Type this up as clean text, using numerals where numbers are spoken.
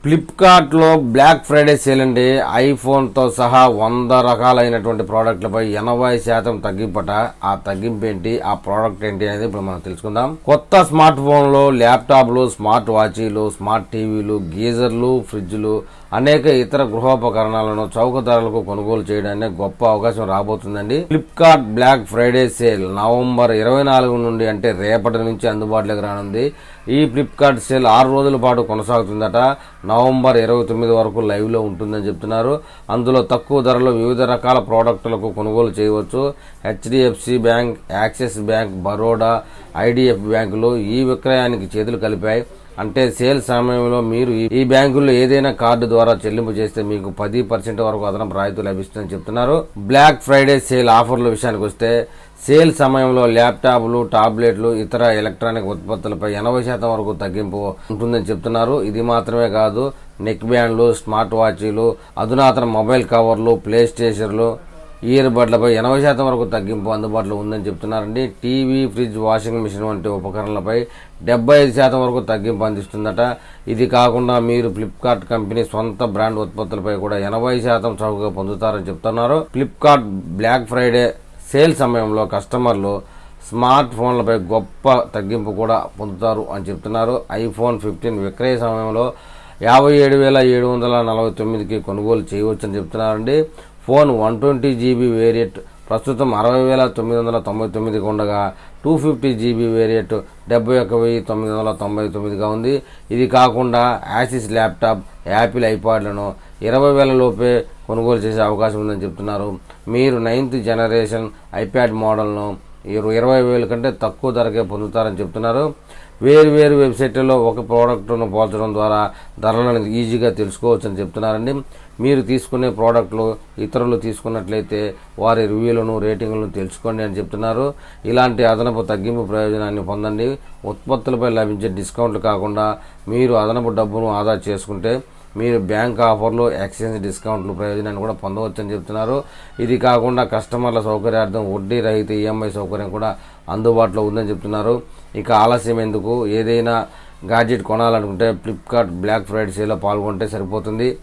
ఫ్లిప్కార్ట్లో black Friday sale అండి. ఐఫోన్తో సహా 100 రకాలైనటువంటి ప్రోడక్ట్లపై 80% తగ్గింపట. ఆ తగ్గింపు ఏంటి, ఆ ప్రోడక్ట్ ఏంటి అనేది ఇప్పుడు మనం తెలుసుకుందాం. కొత్త స్మార్ట్ ఫోన్లు, ల్యాప్టాప్లు, స్మార్ట్ వాచీలు, స్మార్ట్ టీవీలు, గీజర్లు, ఫ్రిడ్జ్లు, అనేక ఇతర గృహోపకరణాలను చౌక ధరలకు కొనుగోలు చేయడానికి గొప్ప అవకాశం రాబోతుందండి. Flipkart black Friday sale November 24 నుండి అంటే రేపటి నుంచి అందుబాటులోకి రానుంది. ఈ ఫ్లిప్కార్ట్ సేల్ 6 రోజుల పాటు కొనసాగుతుందట. నవంబర్ 29 వరకు లైవ్ లో ఉంటుందని చెప్తున్నారు. అందులో తక్కువ ధరలో వివిధ రకాల ప్రోడక్టులకు కొనుగోలు చేయవచ్చు. HDFC bank, axis bank, Baroda, IDF బ్యాంకులు ఈ విక్రయానికి చేతులు కలిపాయి. అంటే సేల్ సమయంలో మీరు ఈ బ్యాంకుల్లో ఏదైనా కార్డు ద్వారా చెల్లింపు చేస్తే మీకు 10% వరకు అదనపు రాయితీ లభిస్తుందని చెప్తున్నారు. బ్లాక్ ఫ్రైడే సేల్ ఆఫర్ల విషయానికి వస్తే సేల్ సమయంలో ల్యాప్టాప్లు, టాబ్లెట్లు, ఇతర ఎలక్ట్రానిక్ ఉత్పత్తులపై 80% వరకు తగ్గింపు ఉంటుందని చెప్తున్నారు. ఇది మాత్రమే కాదు, నెక్ బ్యాండ్లు, స్మార్ట్ వాచీలు, అధునాతన మొబైల్ కవర్లు, ప్లే స్టేషన్లు, ఇయర్ బడ్లపై 80% వరకు తగ్గింపు అందుబాటులో ఉందని చెప్తున్నారండి. టీవీ, ఫ్రిడ్జ్, వాషింగ్ మిషన్ వంటి ఉపకరణలపై 75% వరకు తగ్గింపు అందిస్తుందట. ఇది కాకుండా మీరు ఫ్లిప్కార్ట్ కంపెనీ సొంత బ్రాండ్ ఉత్పత్తులపై కూడా 80% చౌకగా పొందుతారని చెప్తున్నారు. ఫ్లిప్కార్ట్ బ్లాక్ ఫ్రైడే సేల్ సమయంలో కస్టమర్లు స్మార్ట్ ఫోన్లపై గొప్ప తగ్గింపు కూడా పొందుతారు అని చెప్తున్నారు. ఐఫోన్ 15 విక్రయ సమయంలో 57,749కి కొనుగోలు చేయవచ్చని చెప్తున్నారండి. ఫోన్ 120GB వేరియంట్ ప్రస్తుతం 60,999గా ఉండగా 250GB వేరియంట్ 71,999గా ఉంది. ఇది కాకుండా యాసిస్ ల్యాప్టాప్, యాపిల్ ఐపాడ్లను 20,000 లోపే కొనుగోలు చేసే అవకాశం ఉందని చెప్తున్నారు. మీరు 9th జనరేషన్ ఐప్యాడ్ మోడల్ను 20,000 కంటే తక్కువ ధరకే పొందుతారని చెప్తున్నారు. వేరు వెబ్సైట్లలో ఒక ప్రోడక్ట్ను పోల్చడం ద్వారా ధరలను ఈజీగా తెలుసుకోవచ్చని చెప్తున్నారండి. మీరు తీసుకునే ప్రోడక్ట్లు ఇతరులు తీసుకున్నట్లయితే వారి రివ్యూలను, రేటింగ్లను తెలుసుకోండి అని చెప్తున్నారు. ఇలాంటి అదనపు తగ్గింపు ప్రయోజనాన్ని పొందండి. ఉత్పత్తులపై లభించే డిస్కౌంట్లు కాకుండా మీరు అదనపు డబ్బును ఆదా చేసుకుంటే మీరు బ్యాంక్ ఆఫర్లు, ఎక్స్చేంజ్ డిస్కౌంట్లు ప్రయోజనాన్ని కూడా పొందవచ్చని చెప్తున్నారు. ఇది కాకుండా కస్టమర్ల సౌకర్యార్థం వడ్డీ రహిత ఈఎంఐ సౌకర్యం కూడా అందుబాటులో ఉందని చెప్తున్నారు. ఇక ఆలస్యం ఎందుకు, ఏదైనా గాడ్జెట్ కొనాలనుకుంటే ఫ్లిప్కార్ట్ బ్లాక్ ఫ్రైడే సేల్లో పాల్గొంటే సరిపోతుంది.